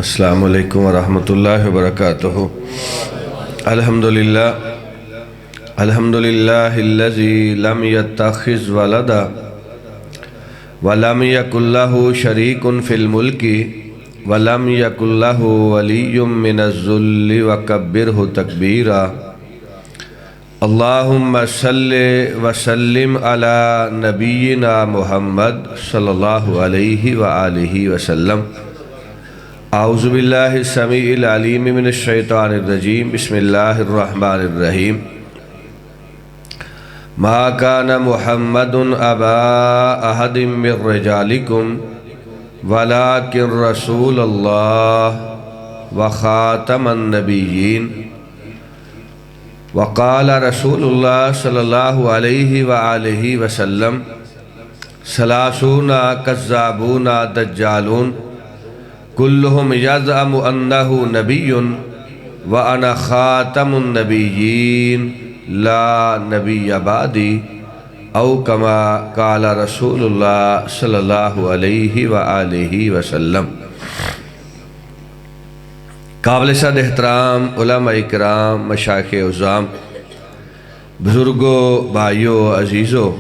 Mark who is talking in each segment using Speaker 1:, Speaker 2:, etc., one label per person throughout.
Speaker 1: السلام علیکم ورحمۃ اللہ وبرکاتہ۔ الحمدللہ الذی لم یتخذ ولدا ولم یکن لہ شریک فی الملک ولم یکن لہ ولی من الذل وکبرہ تکبیرا۔ اللہم صلی وسلم علی نبینا محمد صلی اللہ علیہ وآلہ وسلم۔ اعوذ باللہ السمیع العلیم من الشیطان الرجیم، بسم اللہ الرحمن الرحیم۔ ما کان محمد ابا احد من رجالکم ولکن رسول اللہ وخاتم النبیین۔ وقال رسول اللہ صلی اللہ علیہ وآلہ وسلم: ثلاثون کذابون دجالون کلہم یزعم انہ نبی وانا خاتم النبیین لا نبی بعدی، او کما قال رسول اللہ صلی اللہ علیہ وآلہ وسلم۔ قابل صد احترام علماء کرام، مشائخ عظام، بزرگوں، بھائیوں، عزیزوں،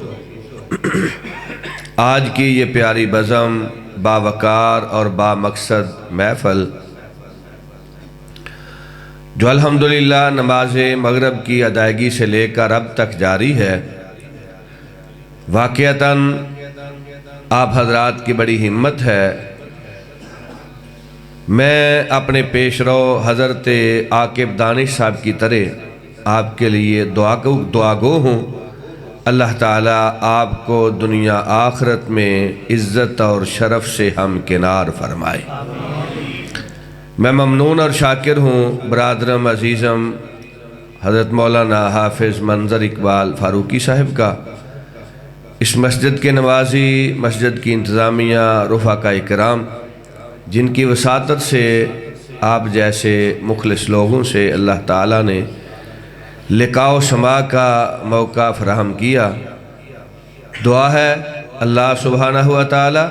Speaker 1: آج کی یہ پیاری بزم، باوقار اور با مقصد محفل جو الحمدللہ نماز مغرب کی ادائیگی سے لے کر اب تک جاری ہے، واقعتاً آپ حضرات کی بڑی ہمت ہے۔ میں اپنے پیش رو حضرت عاقب دانش صاحب کی طرح آپ کے لیے دعا گو ہوں، اللہ تعالیٰ آپ کو دنیا آخرت میں عزت اور شرف سے ہمکنار فرمائے۔ میں ممنون اور شاکر ہوں برادرم عزیزم حضرت مولانا حافظ منظر اقبال فاروقی صاحب کا، اس مسجد کے نوازی، مسجد کی انتظامیہ، رفقاء کرام، جن کی وساطت سے آپ جیسے مخلص لوگوں سے اللہ تعالیٰ نے لقاء و سماع کا موقع فراہم کیا۔ دعا ہے اللہ سبحانہ و تعالی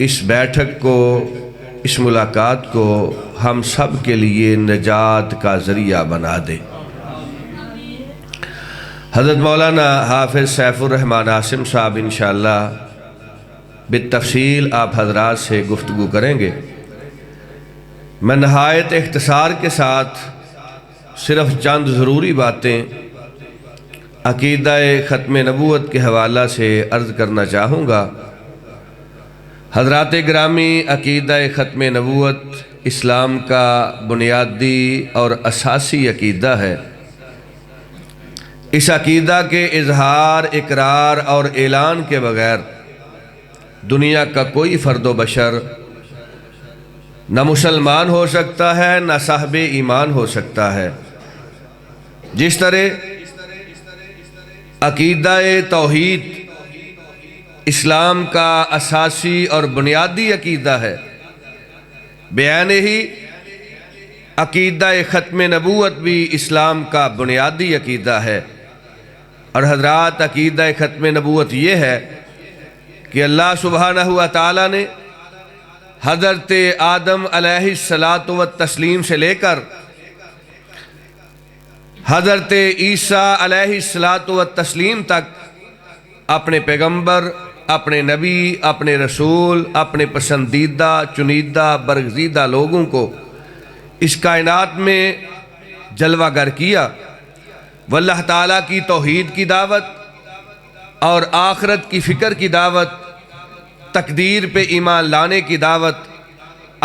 Speaker 1: اس بیٹھک کو، اس ملاقات کو ہم سب کے لیے نجات کا ذریعہ بنا دے۔ حضرت مولانا حافظ سیف الرحمن عاصم صاحب انشاءاللہ بالتفصیل آپ حضرات سے گفتگو کریں گے۔ میں نہایت اختصار کے ساتھ صرف چند ضروری باتیں عقیدہ ختم نبوت کے حوالہ سے عرض کرنا چاہوں گا۔ حضرات گرامی، عقیدہ ختم نبوت اسلام کا بنیادی اور اساسی عقیدہ ہے۔ اس عقیدہ کے اظہار، اقرار اور اعلان کے بغیر دنیا کا کوئی فرد و بشر نہ مسلمان ہو سکتا ہے، نہ صاحب ایمان ہو سکتا ہے۔ جس طرح عقیدہ توحید اسلام کا اساسی اور بنیادی عقیدہ ہے، بیان ہی عقیدہ ختم نبوت بھی اسلام کا بنیادی عقیدہ ہے۔ اور حضرات، عقیدہ ختم نبوت یہ ہے کہ اللہ سبحانہ و تعالیٰ نے حضرت آدم علیہ السلام سے لے کر حضرت عیسیٰ علیہ السلام تک اپنے پیغمبر، اپنے نبی، اپنے رسول، اپنے پسندیدہ، چنیدہ، برگزیدہ لوگوں کو اس کائنات میں جلوہ گر کیا۔ واللہ تعالیٰ کی توحید کی دعوت اور آخرت کی فکر کی دعوت، تقدیر پہ ایمان لانے کی دعوت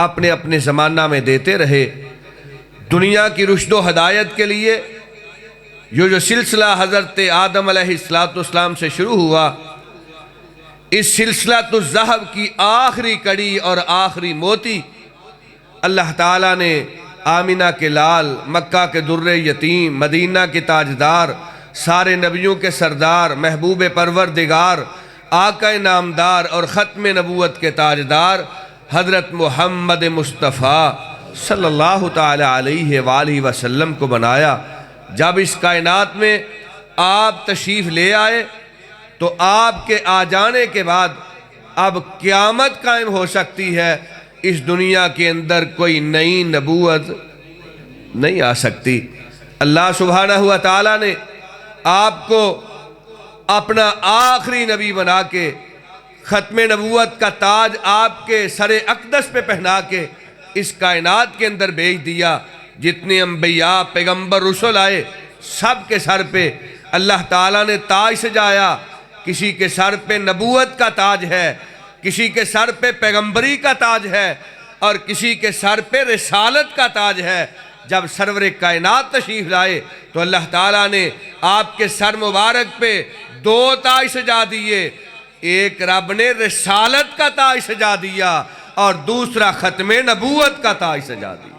Speaker 1: اپنے اپنے زمانہ میں دیتے رہے۔ دنیا کی رشد و ہدایت کے لیے جو سلسلہ حضرت آدم علیہ السلام سے شروع ہوا، اس سلسلہ الذہب کی آخری کڑی اور آخری موتی اللہ تعالیٰ نے آمینہ کے لال، مکہ کے در یتیم، مدینہ کے تاجدار، سارے نبیوں کے سردار، محبوب پروردگار، آقا نامدار اور ختم نبوت کے تاجدار حضرت محمد مصطفیٰ صلی اللہ تعالی علیہ وآلہ وسلم کو بنایا۔ جب اس کائنات میں آپ تشریف لے آئے تو آپ کے آ جانے کے بعد اب قیامت قائم ہو سکتی ہے اس دنیا کے اندر کوئی نئی نبوت نہیں آ سکتی۔ اللہ سبحانہ و تعالیٰ نے آپ کو اپنا آخری نبی بنا کے ختم نبوت کا تاج آپ کے سر اقدس پہ پہنا کے اس کائنات کے اندر بھیج دیا۔ جتنے انبیاء پیغمبر رسول آئے سب کے سر پہ اللہ تعالیٰ نے تاج سجایا۔ کسی کے سر پہ نبوت کا تاج ہے، کسی کے سر پہ پیغمبری کا تاج ہے، اور کسی کے سر پہ رسالت کا تاج ہے۔ جب سرور کائنات تشریف لائے تو اللہ تعالیٰ نے آپ کے سر مبارک پہ دو تاج سجا دیے۔ ایک رب نے رسالت کا تاج سجا دیا اور دوسرا ختم نبوت کا تاج سجا دیا۔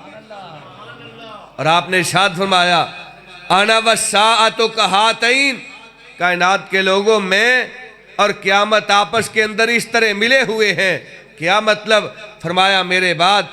Speaker 1: اور آپ نے ارشاد فرمایا انا والساعۃ کہاتین، کائنات کے لوگوں میں اور قیامت آپس کے اندر اس طرح ملے ہوئے ہیں۔ کیا مطلب؟ فرمایا میرے بعد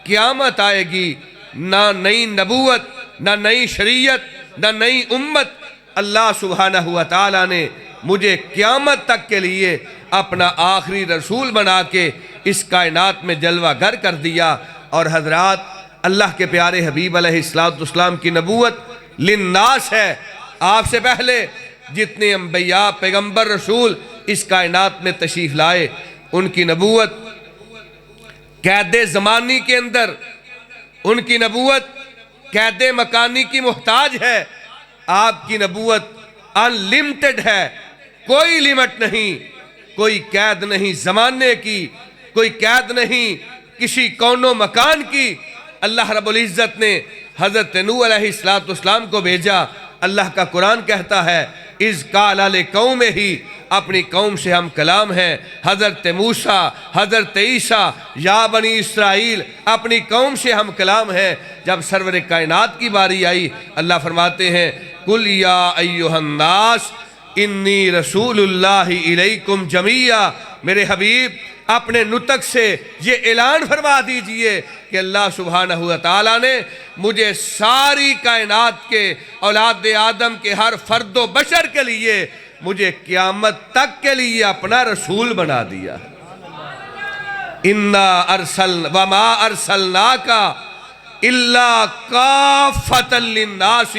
Speaker 1: قیامت آئے گی، نہ نئی نبوت، نہ نئی شریعت، نہ نئی امت۔ اللہ سبحانہ و تعالیٰ نے مجھے قیامت تک کے لیے اپنا آخری رسول بنا کے اس کائنات میں جلوہ گر کر دیا۔ اور حضرات، اللہ کے پیارے حبیب علیہ السلام کی نبوت للناس ہے۔ آپ سے پہلے جتنے انبیاء پیغمبر رسول اس کائنات میں تشریف لائے، ان کی نبوت قید زمانی کے اندر، ان کی نبوت قید مکانی کی محتاج ہے۔ آپ کی نبوت انلمیٹڈ ہے، کوئی لیمٹ نہیں، کوئی قید نہیں زمانے کی، کوئی قید نہیں کسی کون و مکان کی۔ اللہ رب العزت نے حضرت نوح علیہ السلام کو بھیجا۔ اللہ کا قرآن کہتا ہے اذ قال لقومہ، اپنی قوم سے ہم کلام ہیں۔ حضرت موسیٰ، حضرت عیسیٰ، یا بنی اسرائیل، اپنی قوم سے ہم کلام ہیں۔ جب سرور کائنات کی باری آئی، اللہ فرماتے ہیں قل یا ایھا الناس انی رسول اللہ الیکم جمیعا، میرے حبیب اپنے نطق سے یہ اعلان فرما دیجئے کہ اللہ سبحانہ و تعالیٰ نے مجھے ساری کائنات کے اولاد آدم کے ہر فرد و بشر کے لیے، مجھے قیامت تک کے لیے اپنا رسول بنا دیا۔ وما ارسلناک الا کافۃ للناس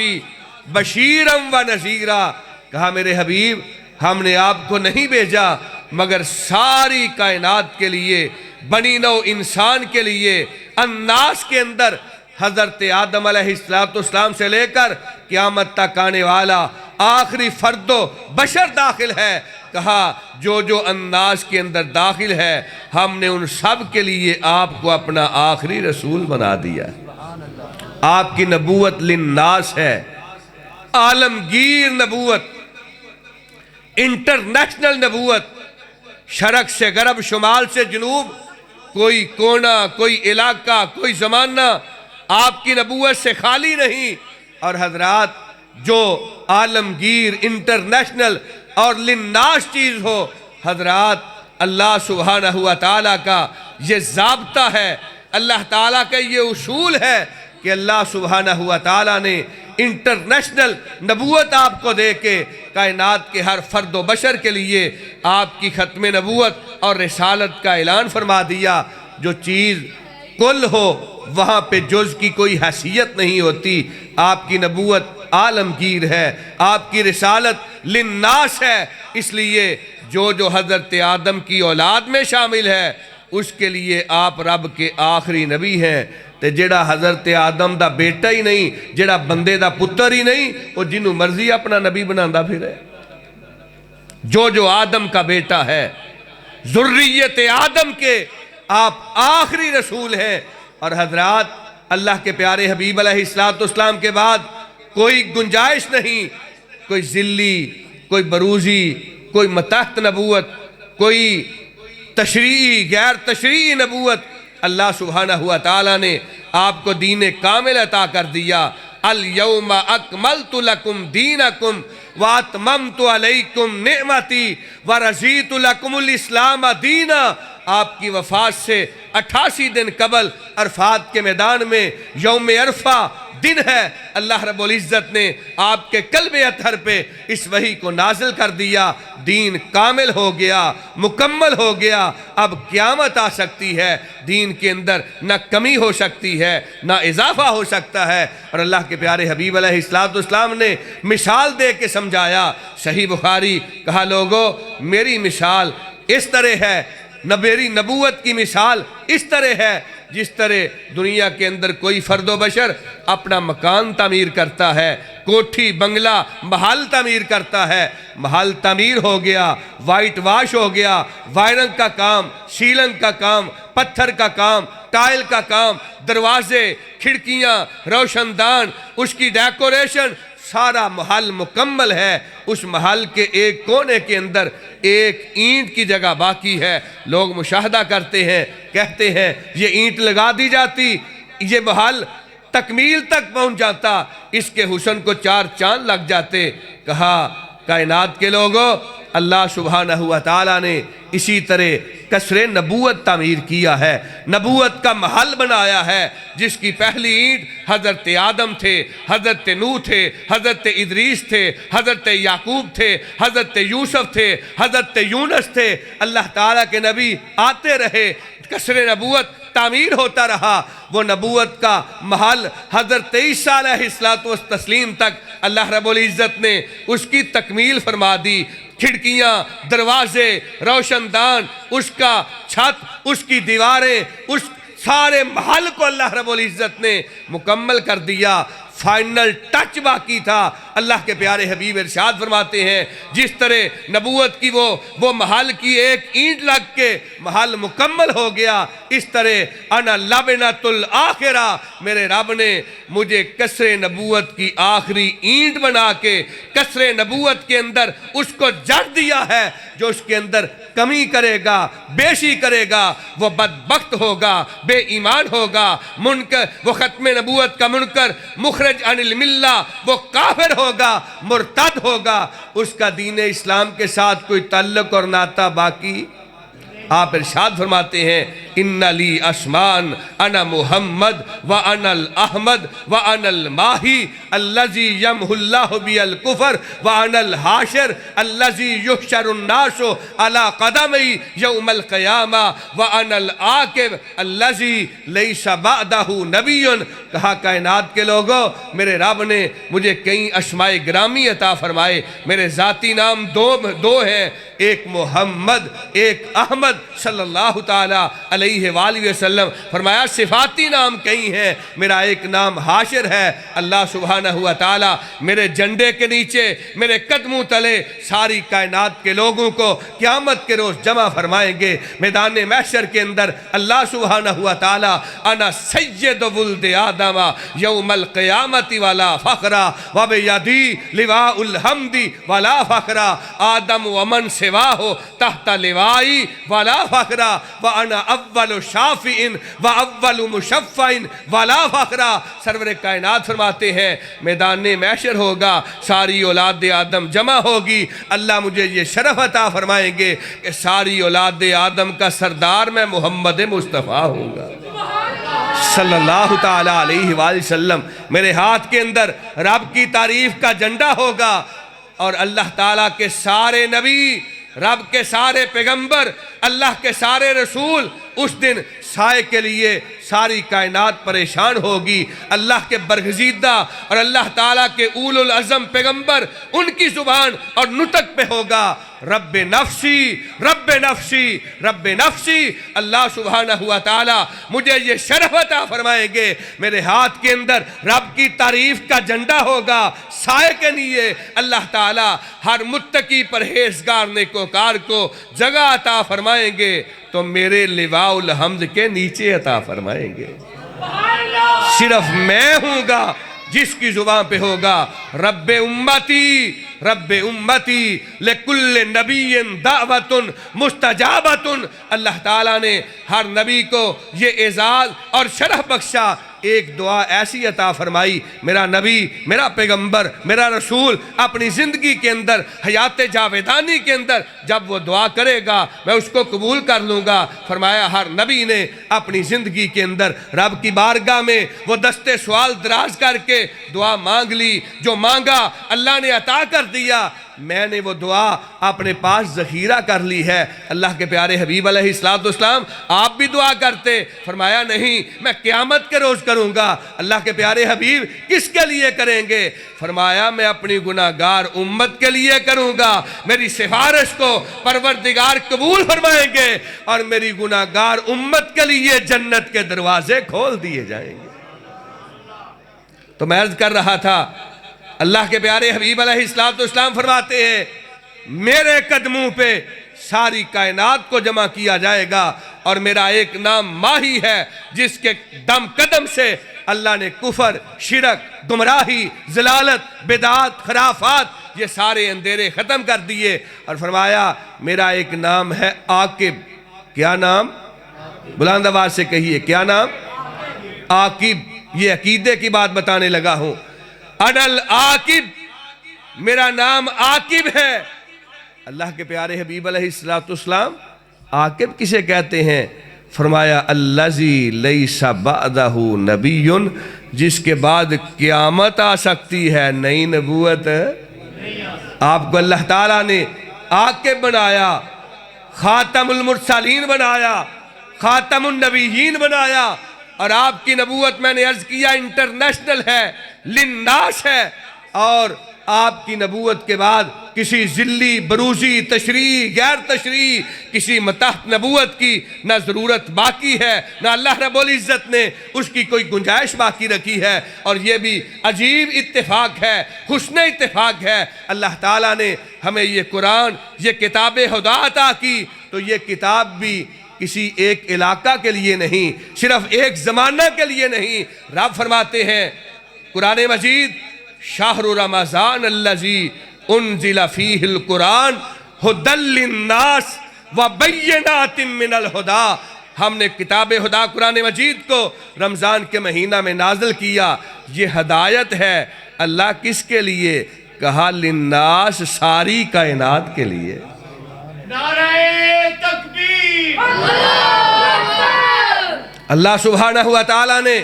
Speaker 1: بشیرا ونذیرا، کہا میرے حبیب ہم نے آپ کو نہیں بھیجا مگر ساری کائنات کے لیے، بنی نوع انسان کے لیے۔ الناس کے اندر حضرت آدم علیہ السلام سے لے کر قیامت تک آنے والا آخری فرد و بشر داخل ہے۔ کہا جو جو الناس کے اندر داخل ہے ہم نے ان سب کے لیے آپ کو اپنا آخری رسول بنا دیا۔ آپ کی نبوت للناس ہے، عالمگیر نبوت، انٹرنیشنل نبوت، شرق سے غرب، شمال سے جنوب، کوئی کونا، کوئی علاقہ، کوئی زمانہ آپ کی نبوت سے خالی نہیں۔ اور حضرات، جو عالمگیر، انٹرنیشنل اور للناس چیز ہو، حضرات اللہ سبحانہ و تعالیٰ کا یہ ضابطہ ہے، اللہ تعالیٰ کا یہ اصول ہے کہ اللہ سبحانہ و تعالیٰ نے انٹرنیشنل نبوت آپ کو دے کے کائنات کے ہر فرد و بشر کے لیے آپ کی ختم نبوت اور رسالت کا اعلان فرما دیا۔ جو چیز کل ہو وہاں پہ جز کی کوئی حیثیت نہیں ہوتی۔ آپ کی نبوت عالمگیر ہے، آپ کی رسالت للناس ہے، اس لیے جو جو حضرت آدم کی اولاد میں شامل ہے اس کے لیے آپ رب کے آخری نبی ہیں۔ تے جڑا حضرت آدم دا بیٹا ہی نہیں، جڑا بندے دا پتر ہی نہیں، وہ جنہوں مرضی اپنا نبی بناندہ پھر ہے۔ جو آدم کا بیٹا ہے، ذریت آدم کے آپ آخری رسول ہیں۔ اور حضرات اللہ کے پیارے حبیب علیہ السلام کے بعد کوئی گنجائش نہیں، کوئی ذلی، کوئی بروزی، کوئی متحت نبوت، کوئی تشریعی غیر تشریعی نبوت۔ اللہ سبحانہ و تعالیٰ نے آپ کو دین کامل عطا کر دیا۔ الیوم اکملت لکم دینکم واتممت علیکم نعمتی ورضیت لکم الاسلام دینا۔ آپ کی وفات سے 88 دن قبل عرفات کے میدان میں یوم عرفہ دن ہے، اللہ رب العزت نے آپ کے قلب اطہر پہ اس وحی کو نازل کر دیا، دین کامل ہو گیا، مکمل ہو گیا، اب قیامت آ سکتی ہے، دین کے اندر نہ کمی ہو سکتی ہے نہ اضافہ ہو سکتا ہے۔ اور اللہ کے پیارے حبیب علیہ السلام نے مثال دے کے سمجھایا، صحیح بخاری، کہا لوگو میری مثال اس طرح ہے، میری نبوت کی مثال اس طرح ہے جس طرح دنیا کے اندر کوئی فرد و بشر اپنا مکان تعمیر کرتا ہے، کوٹھی بنگلہ محل تعمیر کرتا ہے، محل تعمیر ہو گیا، وائٹ واش ہو گیا، وائرنگ کا کام، سیلنگ کا کام، پتھر کا کام، ٹائل کا کام، دروازے، کھڑکیاں، روشن دان، اس کی ڈیکوریشن، سارا محل مکمل ہے، اس محل کے ایک کونے کے اندر ایک اینٹ کی جگہ باقی ہے، لوگ مشاہدہ کرتے ہیں، کہتے ہیں یہ اینٹ لگا دی جاتی، یہ محل تکمیل تک پہنچ جاتا، اس کے حسن کو 4 چاند لگ جاتے۔ کہا کائنات کے لوگوں، اللہ سبحانہ و تعالیٰ نے اسی طرح قصر نبوت تعمیر کیا ہے، نبوت کا محل بنایا ہے، جس کی پہلی اینٹ حضرت آدم تھے، حضرت نوح تھے، حضرت ادریس تھے، حضرت یعقوب تھے، حضرت یوسف تھے، حضرت یونس تھے، اللہ تعالیٰ کے نبی آتے رہے، قصر نبوت تعمیر ہوتا رہا، وہ نبوت کا محل حضرت عیسیٰ علیہ السلام تک اللہ رب العزت نے اس کی تکمیل فرما دی، کھڑکیاں، دروازے، روشن دان، اس کا چھت، اس کی دیواریں، اس سارے محل کو اللہ رب العزت نے مکمل کر دیا، فائنل ٹچ باقی تھا۔ اللہ کے پیارے حبیب ارشاد فرماتے ہیں جس طرح نبوت کی وہ محل کی ایک اینٹ لگ کے محل مکمل ہو گیا، اس طرح انا لبنۃ الآخرہ، میرے رب نے مجھے قصر نبوت کی آخری اینٹ بنا کے قصر نبوت کے اندر اس کو جڑ دیا ہے۔ جو اس کے اندر کمی کرے گا، بیشی کرے گا، وہ بدبخت ہوگا، بے ایمان ہوگا، منکر، وہ ختم نبوت کا منکر، مخرج عن الملہ، وہ کافر ہوگا، مرتد ہوگا، اس کا دین اسلام کے ساتھ کوئی تعلق اور ناطہ باقی۔ آپ ارشاد فرماتے ہیں ان لی اسمان انا محمد وانا الاحمد وانا الماہی الذی یمحو اللہ بی الکفر وانا الحاشر الذی یحشر الناس علی قدمی یوم القیامہ وانا العاقب الذی لیس بعدہ نبی۔ کہا کائنات کے لوگوں، میرے رب نے مجھے کئی اسماء گرامی عطا فرمائے، میرے ذاتی نام دو ہیں، ایک محمد، ایک احمد صلی اللہ تعالیٰ علیہ وآلہ وسلم۔ فرمایا صفاتی نام کئی ہیں، میرا ایک نام حاشر ہے۔ اللہ سبحانہ و تعالیٰ میرے جھنڈے کے نیچے، میرے قدموں تلے ساری کائنات کے لوگوں کو قیامت کے روز جمع فرمائیں گے میدان محشر کے اندر۔ اللہ سبحانہ و تعالیٰ انا سید ولد آدم یوم القیامت والا فخرا وبیدی لواء الحمد والا فخرا آدم ومن سواہ تحت لوائی والا فخرا وانا اول شافع واول مشفع والا فخرا۔ سرور کائنات فرماتے ہیں میدان محشر ہوگا، ساری اولاد آدم جمع ہوگی، اللہ مجھے یہ شرف عطا فرمائیں گے کہ ساری اولاد آدم کا سردار میں محمد مصطفیٰ ہوں گا صلی اللہ تعالیٰ علیہ وآلہ وسلم۔ میرے ہاتھ کے اندر رب کی تعریف کا جھنڈا ہوگا، اور اللہ تعالیٰ کے سارے نبی، رب کے سارے پیغمبر، اللہ کے سارے رسول اس دن سائے کے لیے ساری کائنات پریشان ہوگی۔ اللہ کے برگزیدہ اور اللہ تعالیٰ کے اول العزم پیغمبر، ان کی زبان اور نطق پہ ہوگا رب نفسی رب نفسی رب نفسی۔ اللہ سبحانہ و تعالیٰ مجھے یہ شرف عطا فرمائیں گے، میرے ہاتھ کے اندر رب کی تعریف کا جھنڈا ہوگا، سائے کے لیے اللہ تعالیٰ ہر متقی پرہیزگار نیکوکار کو جگہ عطا فرمائیں گے، تو میرے لواء الحمد کے نیچے عطا فرمائیں گے۔ صرف میں ہوں گا جس کی زبان پہ ہوگا رب امتی رب امتی لکل نبی دعوت مستجابت۔ اللہ تعالیٰ نے ہر نبی کو یہ اعزاز اور شرف بخشا ایک دعا ایسی عطا فرمائی، میرا نبی، میرا پیغمبر، میرا رسول اپنی زندگی کے اندر، حیات جاویدانی کے اندر جب وہ دعا کرے گا میں اس کو قبول کر لوں گا۔ فرمایا ہر نبی نے اپنی زندگی کے اندر رب کی بارگاہ میں وہ دستے سوال دراز کر کے دعا مانگ لی، جو مانگا اللہ نے عطا کر دیا۔ میں نے وہ دعا اپنے پاس ذخیرہ کر لی ہے۔ اللہ کے پیارے حبیب علیہ السلام آپ بھی دعا کرتے، فرمایا نہیں میں قیامت کے روز کروں گا۔ اللہ کے پیارے حبیب کس کے لیے کریں گے؟ فرمایا میں اپنی گناہگار امت کے لیے کروں گا، میری سفارش کو پروردگار قبول فرمائیں گے اور میری گناہگار امت کے لیے جنت کے دروازے کھول دیے جائیں گے۔ تو میں عرض کر رہا تھا، اللہ کے پیارے حبیب علیہ السلام فرماتے ہیں میرے قدموں پہ ساری کائنات کو جمع کیا جائے گا اور میرا ایک نام ماہی ہے جس کے دم قدم سے اللہ نے کفر، شرک، گمراہی، ضلالت، بدعات، خرافات یہ سارے اندھیرے ختم کر دیے، اور فرمایا میرا ایک نام ہے عاقب۔ کیا نام؟ بلند آواز سے کہیے، کیا نام؟ عاقب۔ یہ عقیدے کی بات بتانے لگا ہوں۔ انل عاقب، میرا نام عاقب ہے۔ اللہ کے پیارے حبیب علیہ السلام عاقب کسے کہتے ہیں؟ فرمایا الذی لیس بعدہ نبی، جس کے بعد قیامت آ سکتی ہے، نئی نبوت آپ کو اللہ تعالیٰ نے عاقب بنایا، خاتم المرسلین بنایا، خاتم النبیین بنایا، اور آپ کی نبوت میں نے عرض کیا انٹرنیشنل ہے، للناس ہے، اور آپ کی نبوت کے بعد کسی ذلی، بروزی، تشریح، غیر تشریح کسی متحد نبوت کی نہ ضرورت باقی ہے، نہ اللہ رب العزت نے اس کی کوئی گنجائش باقی رکھی ہے۔ اور یہ بھی عجیب اتفاق ہے، حسن اتفاق ہے، اللہ تعالیٰ نے ہمیں یہ قرآن، یہ کتاب خدا عطا کی، تو یہ کتاب بھی کسی ایک علاقہ کے لیے نہیں، صرف ایک زمانہ کے لیے نہیں۔ رب فرماتے ہیں قرآن مجید شہر رمضان الذی انزل فیہ القرآن ھدی للناس وبینات من الہدی، ہم نے کتاب خدا قرآن مجید کو رمضان کے مہینہ میں نازل کیا، یہ ہدایت ہے۔ اللہ کس کے لیے؟ کہا للناس، ساری کائنات کے لیے۔
Speaker 2: نعرہ تکبیر!
Speaker 1: اللہ سبحانہ وتعالی نے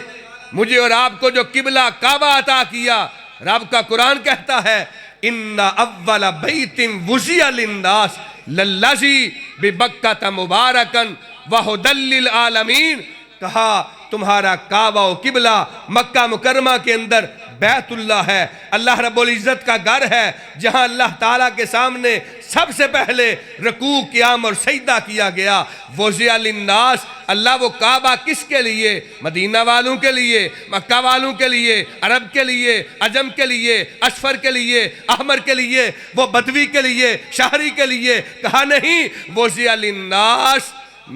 Speaker 1: مجھے اور آپ کو جو قبلہ کعبہ عطا کیا، رب کا قرآن کہتا ہے ان اول بیت وضع للناس للذی ببکۃ مبارکا وہدی للعالمین، کہا تمہارا کعبہ و قبلہ مکہ مکرمہ کے اندر بیت اللہ ہے، اللہ رب العزت کا گھر ہے، جہاں اللہ تعالیٰ کے سامنے سب سے پہلے رکوع، قیام اور سجدہ کیا گیا۔ وضع للناس، اللہ وہ کعبہ کس کے لیے؟ مدینہ والوں کے لیے، مکہ والوں کے لیے، عرب کے لیے، عجم کے لیے، اشفر کے لیے، احمر کے لیے، وہ بدوی کے لیے، شہری کے لیے، کہا نہیں وضع للناس،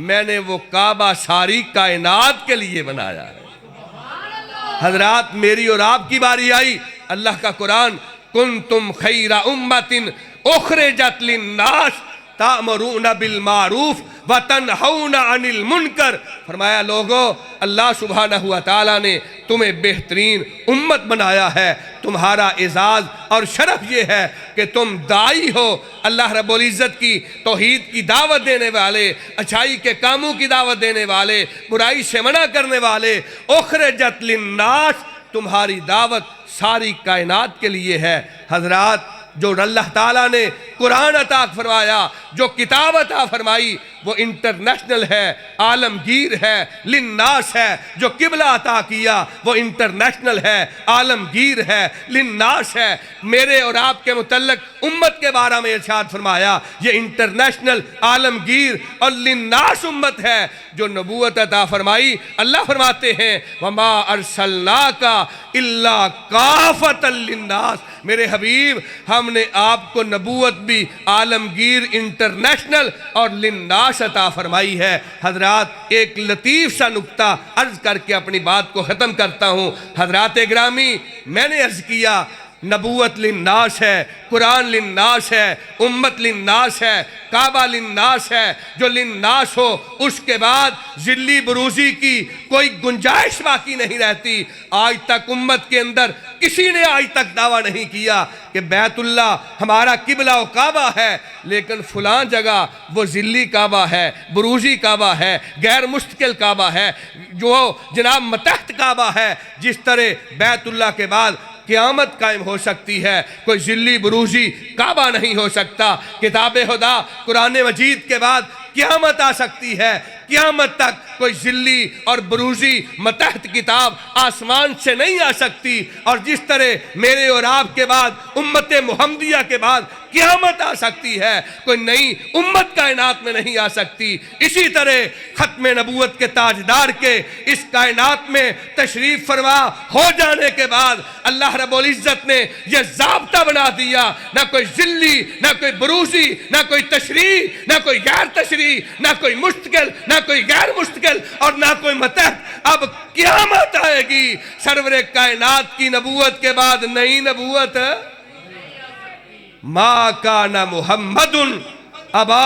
Speaker 1: میں نے وہ کعبہ ساری کائنات کے لیے بنایا ہے۔ حضرات میری اور آپ کی باری آئی، اللہ کا قرآن کنتم خیر امت اخرجت للناس تأمرون بالمعروف وتنہون عن المنکر، فرمایا لوگو اللہ سبحانہ وتعالی نے تمہیں بہترین امت بنایا ہے، تمہارا اعزاز اور شرف یہ ہے کہ تم داعی ہو، اللہ رب العزت کی توحید کی دعوت دینے والے، اچھائی کے کاموں کی دعوت دینے والے، برائی سے منع کرنے والے۔ اخرجت للناس، تمہاری دعوت ساری کائنات کے لیے ہے۔ حضرات جو اللہ تعالیٰ نے قرآن عطا فرمایا، جو کتاب عطا فرمائی، وہ انٹرنیشنل ہے، عالمگیر ہے، للناس ہے۔ جو قبلہ عطا کیا وہ انٹرنیشنل ہے، عالمگیر ہے، للناس ہے۔ میرے اور آپ کے متعلق امت کے بارے میں ارشاد فرمایا یہ انٹرنیشنل، عالمگیر اور للناس امت ہے۔ جو نبوت عطا فرمائی، اللہ فرماتے ہیں وَمَا أَرْسَلْنَاكَ إِلَّا كَافَةً لِلنَّاسِ، میرے حبیب ہم نے آپ کو نبوت بھی عالمگیر، انٹرنیشنل اور للناس عطا فرمائی ہے۔ حضرات ایک لطیف سا نکتہ عرض کر کے اپنی بات کو ختم کرتا ہوں۔ حضرات گرامی، میں نے عرض کیا نبوت للناس ہے، قرآن للناس ہے، امت للناس ہے، کعبہ للناس ہے۔ جو للناس ہو اس کے بعد ذلی بروزی کی کوئی گنجائش باقی نہیں رہتی۔ آج تک امت کے اندر کسی نے آج تک دعویٰ نہیں کیا کہ بیت اللہ ہمارا قبلہ و کعبہ ہے، لیکن فلاں جگہ وہ ذلی کعبہ ہے، بروزی کعبہ ہے، غیر مستقل کعبہ ہے، جو جناب متحد کعبہ ہے۔ جس طرح بیت اللہ کے بعد قیامت قائم ہو سکتی ہے، کوئی ذلی بروزی کعبہ نہیں ہو سکتا۔ کتاب خدا قرآن مجید کے بعد قیامت آ سکتی ہے، قیامت تک کوئی ذلی اور بروزی متحد کتاب آسمان سے نہیں آ سکتی۔ اور جس طرح میرے اور آپ کے بعد امت محمدیہ کے بعد قیامت آ سکتی ہے، کوئی نئی امت کائنات میں نہیں آ سکتی، اسی طرح ختم نبوت کے تاجدار کے اس کائنات میں تشریف فرما ہو جانے کے بعد اللہ رب العزت نے یہ ضابطہ بنا دیا، نہ کوئی ذلی، نہ کوئی بروزی، نہ کوئی تشریح، نہ کوئی غیر تشریح، نہ کوئی مستقل، نہ کوئی غیر مستقل، اور نہ کوئی متحد۔ اب قیامت آئے گی، سرور کائنات کی نبوت کے بعد نئی نبوت۔ ما کان محمد ابا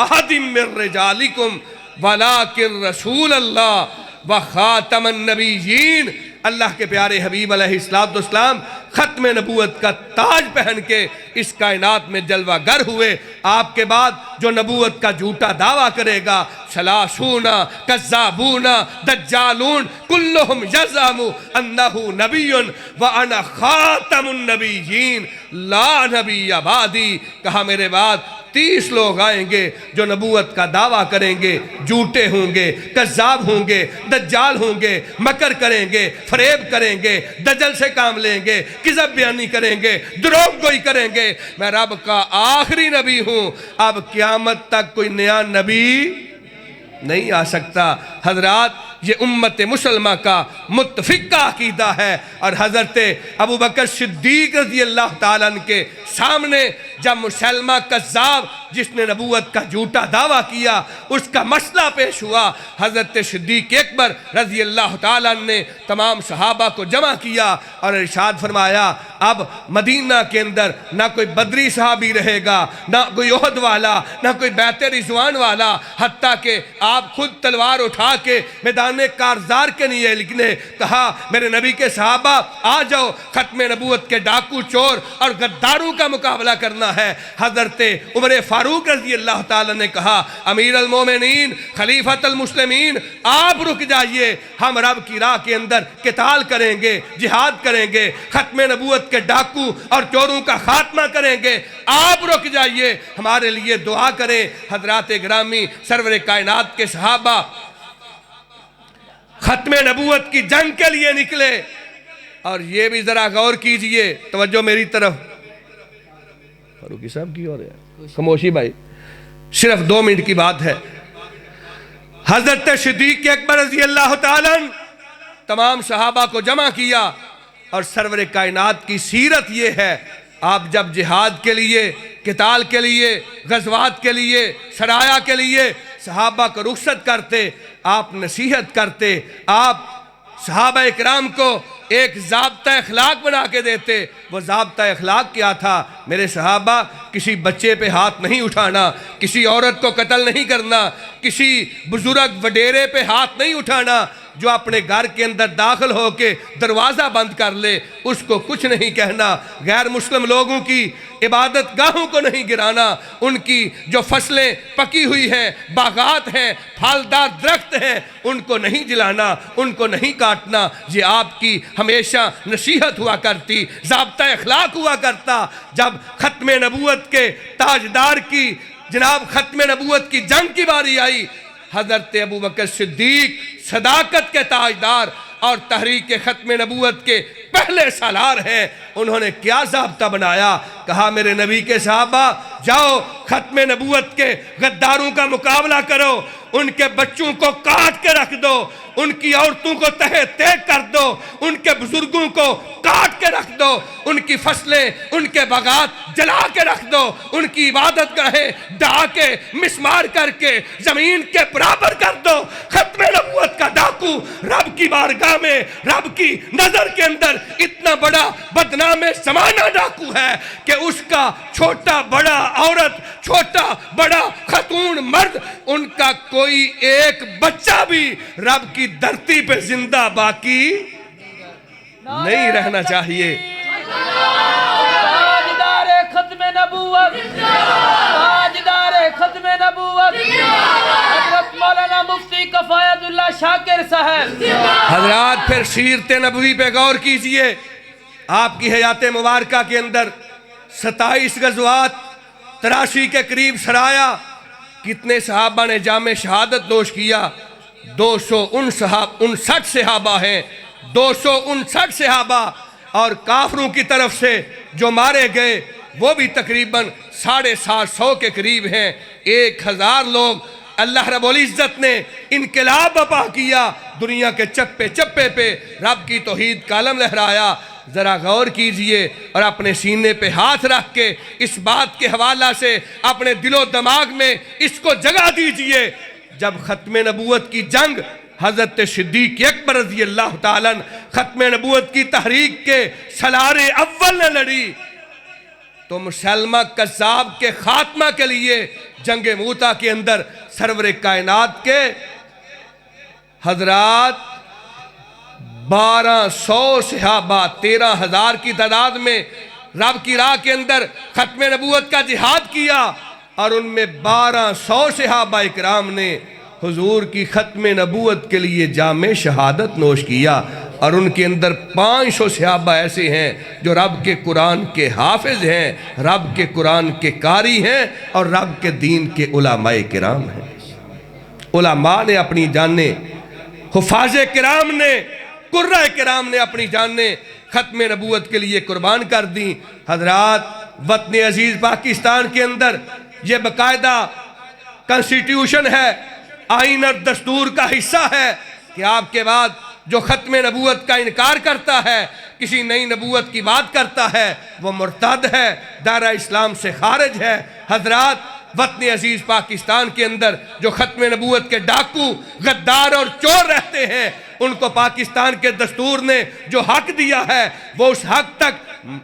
Speaker 1: احد من رجالکم ولکن رسول اللہ وخاتم النبیین۔ اللہ کے پیارے حبیب علیہ السلام ختم نبوت کا تاج پہن کے اس کائنات میں جلوہ گر ہوئے۔ آپ کے بعد جو نبوت کا جھوٹا دعویٰ کرے گا، سلاسون کذابون دجالون کلہم یزعم انہ نبی وانا خاتم النبیین لا نبی بعدی۔ کہا میرے بعد 30 لوگ آئیں گے جو نبوت کا دعویٰ کریں گے، جھوٹے ہوں گے، کذاب ہوں گے، دجال ہوں گے، مکر کریں گے، فریب کریں گے، دجل سے کام لیں گے، کذب بیانی کریں گے، دروغ گوئی کریں گے۔ میں رب کا آخری نبی ہوں، اب قیامت تک کوئی نیا نبی نہیں آ سکتا۔ حضرات، یہ امت مسلمہ کا متفقہ عقیدہ ہے۔ اور حضرت ابوبکر صدیق رضی اللہ تعالیٰ عنہ کے سامنے جب مسلمہ کذاب جس نے نبوت کا جھوٹا دعویٰ کیا اس کا مسئلہ پیش ہوا، حضرت صدیق اکبر رضی اللہ تعالیٰ عنہ نے تمام صحابہ کو جمع کیا اور ارشاد فرمایا اب مدینہ کے اندر نہ کوئی بدری صحابی رہے گا، نہ کوئی احد والا، نہ کوئی بیت رضوان والا، حتیٰ کہ آپ خود تلوار اٹھا کے میدان کارزار کے لیے لکھنے کہا میرے نبی کے صحابہ آ جاؤ، ختم نبوت کے ڈاکو چور اور غداروں کا مقابلہ کرنا ہے۔ حضرت عمر فاروق رضی اللہ تعالیٰ نے کہا امیر المومنین، خلیفۃ المسلمین، آپ رک جائیے، ہم رب کی راہ کے اندر قتال کریں گے، جہاد کریں گے، ختم نبوت کے ڈاکو اور چوروں کا خاتمہ کریں گے، آپ رک جائیے، ہمارے لیے دعا کریں۔ حضرات گرامی، سرور کائنات کے صحابہ ختم نبوت کی جنگ کے لیے نکلے۔ اور یہ بھی ذرا غور کیجئے، توجہ میری طرف، فاروقی صاحب کی ہو رہے ہیں خاموشی بھائی، صرف 2 منٹ کی بات ہے۔ حضرت صدیق اکبر رضی اللہ تعالیٰ تمام صحابہ کو جمع کیا، اور سرور کائنات کی سیرت یہ ہے آپ جب جہاد کے لیے، قتال کے لیے، غزوات کے لیے، سرایا کے لیے صحابہ کو رخصت کرتے، آپ نصیحت کرتے، آپ صحابہ اکرام کو ایک ضابطہ اخلاق بنا کے دیتے۔ وہ ضابطہ اخلاق کیا تھا؟ میرے صحابہ، کسی بچے پہ ہاتھ نہیں اٹھانا، کسی عورت کو قتل نہیں کرنا، کسی بزرگ وڈیرے پہ ہاتھ نہیں اٹھانا، جو اپنے گھر کے اندر داخل ہو کے دروازہ بند کر لے اس کو کچھ نہیں کہنا، غیر مسلم لوگوں کی عبادت گاہوں کو نہیں گرانا، ان کی جو فصلیں پکی ہوئی ہیں، باغات ہیں، پھلدار درخت ہیں، ان کو نہیں جلانا، ان کو نہیں کاٹنا۔ یہ آپ کی ہمیشہ نصیحت ہوا کرتی، ضابطہ اخلاق ہوا کرتا۔ جب ختم نبوت کے تاجدار کی جناب ختم نبوت کی جنگ کی باری آئی، حضرت ابوبکر صدیق صداقت کے تاجدار اور تحریک ختم نبوت کے پہلے سالار ہیں، انہوں نے کیا ضابطہ بنایا؟ کہا میرے نبی کے صحابہ جاؤ، ختم نبوت کے غداروں کا مقابلہ کرو، ان کے بچوں کو کاٹ کے رکھ دو، ان کی عورتوں کو تہہ تیگ کر دو، ان کے بزرگوں کو کاٹ کے رکھ دو، ان کی فصلیں، ان کے باغات جلا کے رکھ دو، ان کی عبادت گاہیں ڈھا کے مسمار کر کے زمین کے برابر کر دو۔ ختم نبوت کا ڈاکو رب کی بارگاہ میں رب کی نظر کے اندر اتنا بڑا بدنام زمانہ ڈاکو ہے کہ اس کا چھوٹا بڑا عورت، چھوٹا بڑا خاتون مرد، ان کا کوئی ایک بچہ بھی رب کی دھرتی پہ زندہ باقی نہیں رہنا چاہیے۔
Speaker 3: تاجدار ختم نبوت، تاجدار ختم نبوت حضرت مولانا مفتی کفایت اللہ شاکر صاحب۔
Speaker 1: حضرات پھر سیرت نبوی پہ غور کیجئے۔ آپ کی حیات مبارکہ کے اندر 27 غزوات، 83 کے قریب سرایا، کتنے صحابہ نے جام شہادت نوش کیا؟ 259 صحابہ ہیں، 259 صحابہ، اور کافروں کی طرف سے جو مارے گئے وہ بھی تقریباً 750 کے قریب ہیں۔ 1000 لوگ اللہ رب العزت نے انقلاب برپا کیا، دنیا کے چپے چپے پہ رب کی توحید کا علم لہرایا۔ ذرا غور کیجئے اور اپنے سینے پہ ہاتھ رکھ کے اس بات کے حوالہ سے اپنے دل و دماغ میں اس کو جگہ دیجئے، جب ختم نبوت کی جنگ حضرت صدیق اکبر رضی اللہ تعالیٰ عنہ ختم نبوت کی تحریک کے سالار اول نے لڑی، تو مسلمہ کذاب کے خاتمہ کے لیے جنگ موتا کے اندر سرور کائنات کے حضرات 1200 صحابہ 13,000 کی تعداد میں رب کی راہ کے اندر ختم نبوت کا جہاد کیا، اور ان میں 1200 صحابہ اکرام نے حضور کی ختم نبوت کے لیے جام شہادت نوش کیا، اور ان کے اندر 500 صحابہ ایسے ہیں جو رب کے قرآن کے حافظ ہیں، رب کے قرآن کے قاری ہیں، اور رب کے دین کے علماء کرام ہیں۔ علماء نے اپنی جانیں، حفاظ کرام نے، قرہ کرام نے اپنی جانیں ختم نبوت کے لیے قربان کر دیں۔ حضرات وطن عزیز پاکستان کے اندر یہ باقاعدہ کنسٹیٹیوشن ہے، آئین اور دستور کا حصہ ہے کہ آپ کے بعد جو ختم نبوت کا انکار کرتا ہے، کسی نئی نبوت کی بات کرتا ہے، وہ مرتد ہے، دائرہ اسلام سے خارج ہے۔ حضرات وطن عزیز پاکستان کے اندر جو ختم نبوت کے ڈاکو، غدار اور چور رہتے ہیں، ان کو پاکستان کے دستور نے جو حق دیا ہے وہ اس حق تک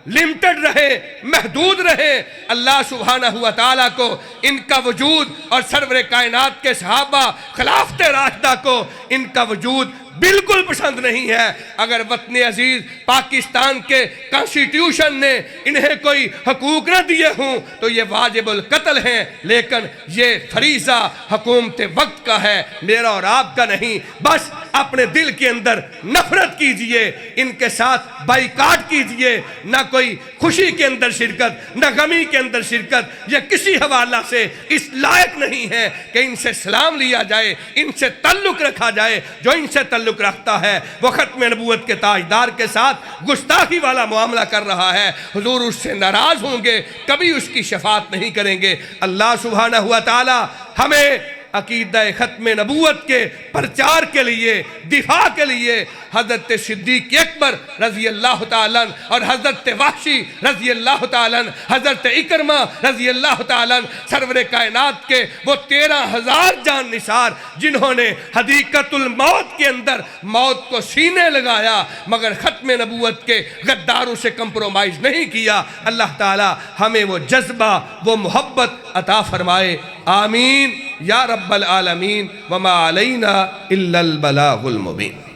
Speaker 1: لمٹڈ رہے، محدود رہے۔ اللہ سبحانہ و تعالیٰ کو ان کا وجود اور سرور کائنات کے صحابہ خلافت راشدہ کو ان کا وجود بالکل پسند نہیں ہے۔ اگر وطن عزیز پاکستان کے کانسٹیٹیوشن نے انہیں کوئی حقوق نہ دیے ہوں تو یہ واجب القتل ہیں، لیکن یہ فریضہ حکومت وقت کا ہے، میرا اور آپ کا نہیں۔ بس اپنے دل کے اندر نفرت کیجئے، ان کے ساتھ بائیکاٹ کیجئے، نہ کوئی خوشی کے اندر شرکت، نہ غمی کے اندر شرکت۔ یہ کسی حوالہ سے اس لائق نہیں ہے کہ ان سے سلام لیا جائے، ان سے تعلق رکھا جائے۔ جو ان سے تعلق رکھتا ہے وہ ختم نبوت کے تاجدار کے ساتھ گستاخی والا معاملہ کر رہا ہے۔ حضور اس سے ناراض ہوں گے، کبھی اس کی شفاعت نہیں کریں گے۔ اللہ سبحانہ و تعالی ہمیں عقیدہ ختم نبوت کے پرچار کے لیے، دفاع کے لیے حضرت صدیق اکبر رضی اللہ تعالیٰ عنہ اور حضرت وحشی رضی اللہ تعالیٰ عنہ، حضرت اکرمہ رضی اللہ تعالیٰ عنہ، سرور کائنات کے وہ 13,000 جان نثار جنہوں نے حدیقت الموت کے اندر موت کو سینے لگایا مگر ختم نبوت کے غداروں سے کمپرومائز نہیں کیا۔ اللہ تعالیٰ ہمیں وہ جذبہ، وہ محبت عطا فرمائے، آمین یا رب العالمین۔ وما علینا الا البلاغ المبین۔